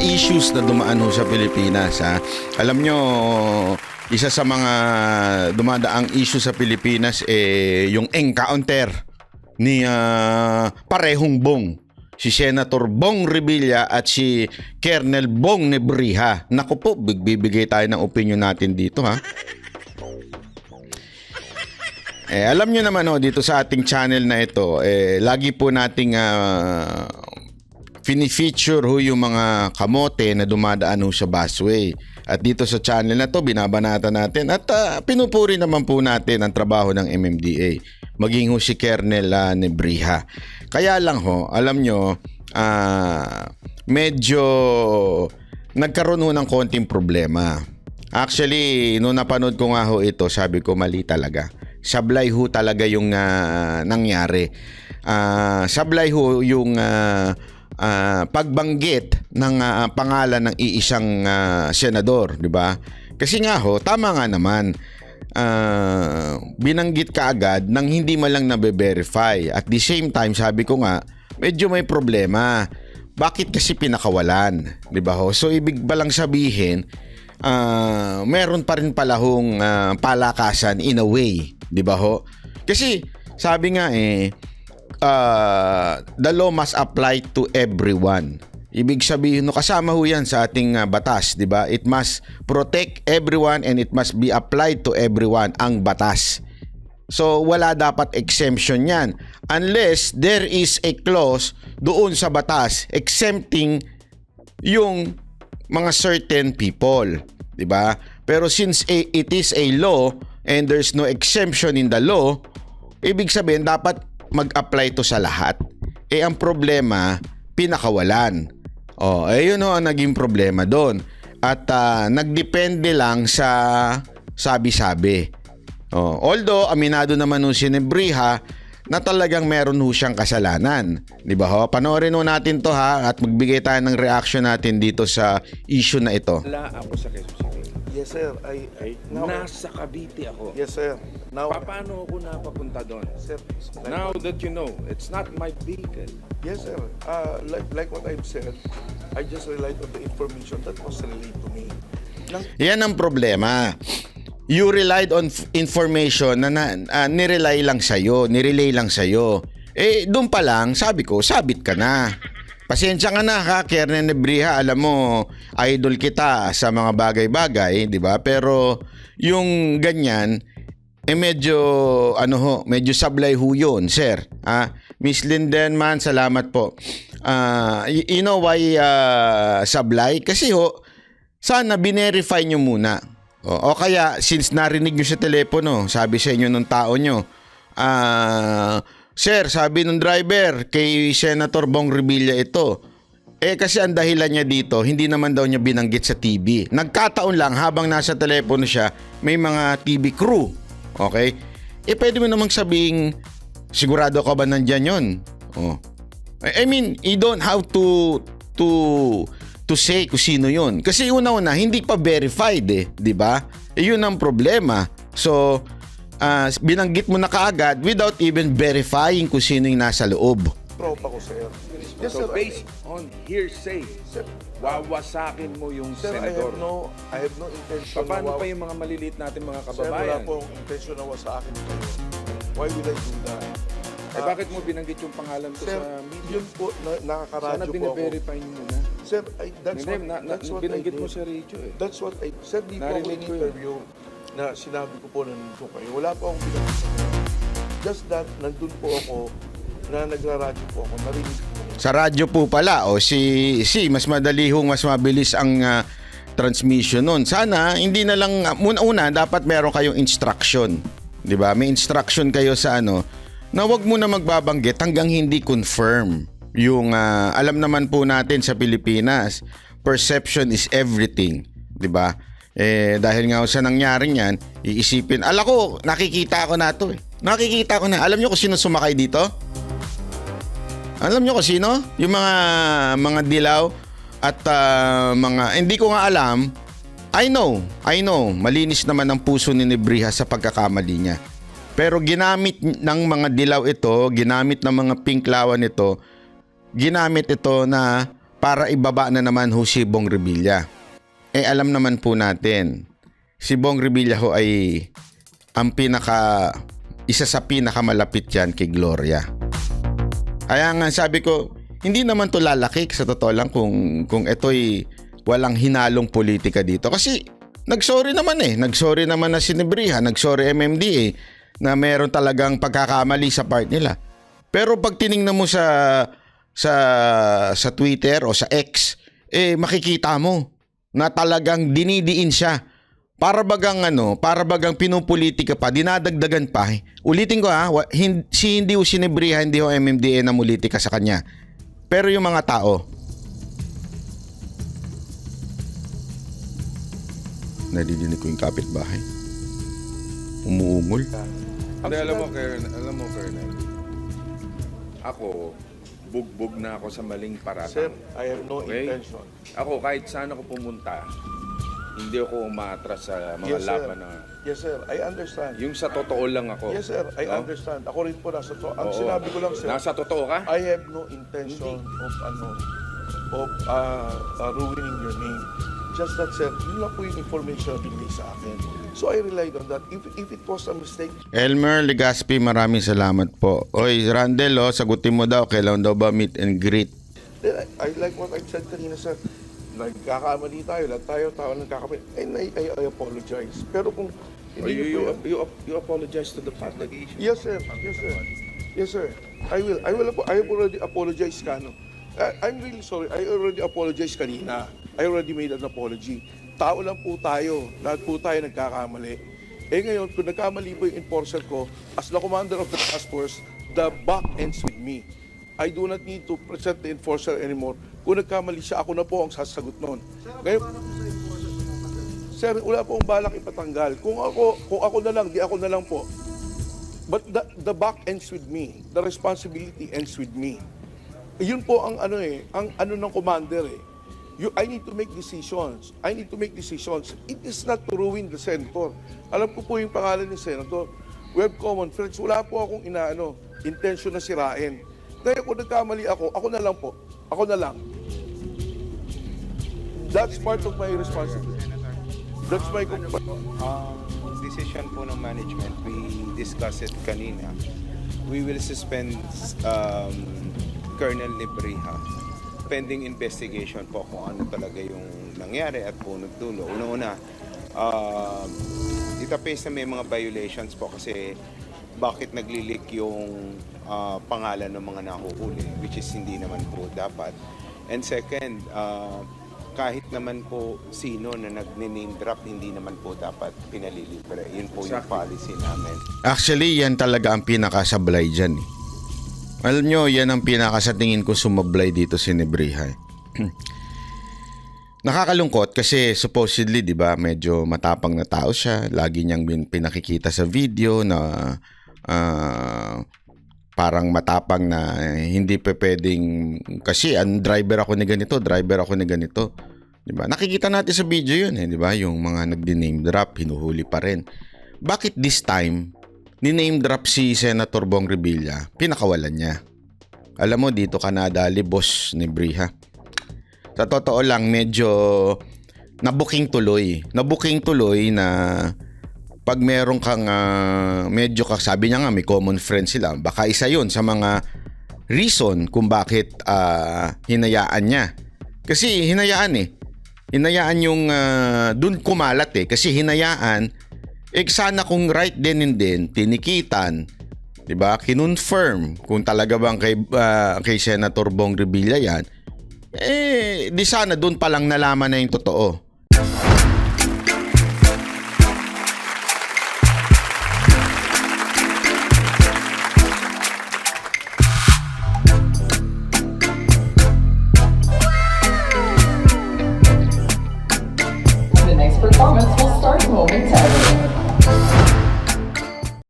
issues na dumaan ho sa Pilipinas. Ha? Alam nyo, isa sa mga dumadaang issue sa Pilipinas yung encounter ni parehong Bong. Si Senator Bong Revilla at si Colonel Bong Nebriha. Naku po, bibigay tayo ng opinion natin dito, ha. Alam nyo naman dito sa ating channel na ito, lagi po nating fini-feature yung mga kamote na dumadaan sa busway. At dito sa channel na to, binabanatan natin at pinupuri naman po natin ang trabaho ng MMDA. Maging si Colonel Nebriha. Kaya lang alam nyo, medyo nagkaroon ng konting problema. Actually, nung napanood ko nga ito, sabi ko mali talaga. Sablay talaga yung nangyari. Sablay yung pagbanggit ng pangalan ng iisang senador, di ba? Kasi nga tama nga naman. Binanggit ka agad nang hindi man lang nabe-verify. At the same time, sabi ko nga, medyo may problema. Bakit kasi pinakawalan? Di ba So, ibig ba lang sabihin, meron pa rin pala palakasan in a way. Di ba Kasi, sabi nga the law must apply to everyone. Ibig sabihin, kasama yan sa ating batas, di ba? It must protect everyone and it must be applied to everyone, ang batas. So, wala dapat exemption yan. Unless there is a clause doon sa batas exempting yung mga certain people, di ba? Pero since it is a law and there's no exemption in the law, ibig sabihin, dapat mag-apply to sa lahat. Ang problema, pinakawalan. Yun ang naging problema doon. At nagdepende lang sa sabi-sabi. Although, aminado naman si Nebriha na talagang meron siyang kasalanan. Di ba Panoorin natin to at magbigay tayo ng reaction natin dito sa issue na ito. Wala ako sa Quezon City. Yes, sir. Nasa Cavite ako. Yes, sir. Now, Paano ako napapunta doon? sir, Now that you know, it's not my vehicle. yes, sir. Like what I've said, I just relied on the information that was relayed to me. Yan ang problema. You relied on information na nirelay lang sa'yo. Doon pa lang, sabi ko, sabit ka na. Pasensya ka na Colonel Nebriha, alam mo, idol kita sa mga bagay-bagay, di ba? Pero yung ganyan, medyo, medyo sablay yun, sir. Miss Lindenman, salamat po. You know why sablay? Kasi sana binerify nyo muna. O kaya, since narinig nyo sa telepono, sabi sa inyo ng tao nyo, sir, sabi ng driver kay Senator Bong Revilla ito. Kasi ang dahilan niya dito, hindi naman daw niya binanggit sa TV. Nagkataon lang habang nasa telepono siya, may mga TV crew. Okay? Pwede mo namang sabing, sigurado ka ba nandyan yun? I mean, you don't have to say kung sino yun. Kasi una-una, hindi pa verified di ba? Yun ang problema. So, binanggit mo na kaagad without even verifying kung sino yung nasa loob. Tropa ko, sir. Yes, So sir. based on hearsay, Sir, wawasakin mo yung sir, senador. I have no intention Paano na pa yung mga maliliit natin mga Sir, wala kababayan? pong intention na sa akin ito. Why would I do that? Bakit mo binanggit yung pangalan ko Sir, sa media? yun po, Sana nakakaradyo po ako. bine-verify nyo muna. Sir, that's Hindi, what I binanggit did. mo sa radio That's what I said. Di po ako Narinig ko yun. in-interview na sinabi ko po na nandun kayo. Wala po akong pinag-usap. Just that, nandun po ako na nagraradyo po ako. Narinig ko. Sa radyo po pala, mas madali mas mabilis ang transmission nun. Sana, hindi na lang, una dapat meron kayong instruction. Di ba? May instruction kayo sa na wag mo na magbabanggit hanggang hindi confirm. Yung, alam naman po natin sa Pilipinas, perception is everything. Di ba? Dahil nga sa nangyaring yan, iisipin, nakikita ko na to Nakikita ko na. Alam nyo kung sino sumakay dito? Alam nyo kung sino? Yung mga dilaw at hindi ko nga alam. I know. Malinis naman ang puso ni Nebriha sa pagkakamali niya. Pero ginamit ng mga dilaw ito, ginamit ng mga pinklawan ito, ginamit ito na para ibaba na naman ho si Bong Revilla. Alam naman po natin, si Bong Revilla ho ay isa sa pinakamalapit yan kay Gloria. Kaya nga sabi ko, hindi naman to lalaki sa totoo lang kung ito'y walang hinalong politika dito. Kasi nagsorry naman Nagsorry naman na Sinebriha, nagsorry MMDA na meron talagang pagkakamali sa part nila. Pero pag tiningnan mo sa Twitter o sa X, makikita mo na talagang dinidiin siya. Para bagang pinupolitika pa, dinadagdagan pa. Ulitin ko hindi ho Sinebriha, hindi ho MMDA na politika sa kanya. Pero yung mga tao, nadidinig ko yung kapitbahay. Umuungol. Hindi, alam mo, Colonel, ako, bugbog na ako sa maling Sir, paratang. I have no Okay? intention. Ako, kahit saan ako pumunta, hindi ako umaatras sa mga Yes, sir. laban na... Yes, sir. I understand. Yung sa totoo lang ako. Yes, sir. I No? understand. Ako rin po nasa to. Ang Oo. sinabi ko lang, sir, Nasa totoo ka? I have no intention of ruining your name. Just that, sir, yun lang po yung information na binigay sa akin. So I relied on that. If it was a mistake, Elmer Legaspi, maraming salamat po. Oy, Randel, sagutin mo daw, kailan daw ba meet and greet? then I like what I said kanina, sir. Nagkakamali tayo, lahat tayo, tao nagkakamali. And I apologize. Pero kung hindi niyo po You apologize to the public. Yes, sir. Yes, sir. Yes, sir. I will. I have already apologized, Kano. I'm really sorry. I already apologized kanina. I already made an apology. Tao lang po tayo. Lahat po tayo nagkakamali. Ngayon, kung nagkamali po yung enforcer ko, as the commander of the task force, the buck ends with me. I do not need to present the enforcer anymore. Kung nagkamali siya, ako na po ang sasagot noon. Ngayon, sir, wala po akong balak ipatanggal. Kung ako na lang, di ako na lang po. But the buck ends with me. The responsibility ends with me. Yun po ang ang ng commander . I need to make decisions. It is not to ruin the senator. Alam ko po yung pangalan ni senator. We have common friends. Wala po akong intention na sirain. Kaya kung nagkamali ako na lang po. Ako na lang. That's part of my responsibility. That's my Decision po ng management, we discussed it kanina. We will suspend Colonel Libriha pending investigation po kung ano talaga yung nangyari at punot dulo. Una-una, database na may mga violations po kasi bakit naglilik yung pangalan ng mga nahuhuli, which is hindi naman po dapat. And second, kahit naman po sino na nag-name drop, hindi naman po dapat pinalilibre. Yun po yung policy namin. Actually, yan talaga ang pinakasablay dyan. Alam nyo, yan ang sa tingin ko sumablay dito si Sinebriha. Nakakalungkot kasi supposedly, di ba, medyo matapang na tao siya. Lagi niyang pinakikita sa video na parang matapang na hindi pa pwedeng, kasi driver ako ni ganito. Di ba? Nakikita natin sa video yun, di ba? Yung mga nagdi-name drop, hinuhuli pa rin. Bakit this time, ni-name drop si Senator Bong Revilla, pinakawalan niya? Alam mo, dito ka nadali, boss ni Briha. Sa totoo lang, medyo nabuking tuloy na pag meron kang medyo sabi niya nga may common friend sila, baka isa yun sa mga reason kung bakit hinayaan niya. Kasi hinayaan yung dun kumalat kasi hinayaan sana kung right then and then tinikitan, 'di ba? Kinonfirm kung talaga bang kay Senator Bong Revilla yan, di sana dun pa lang nalaman na yung totoo.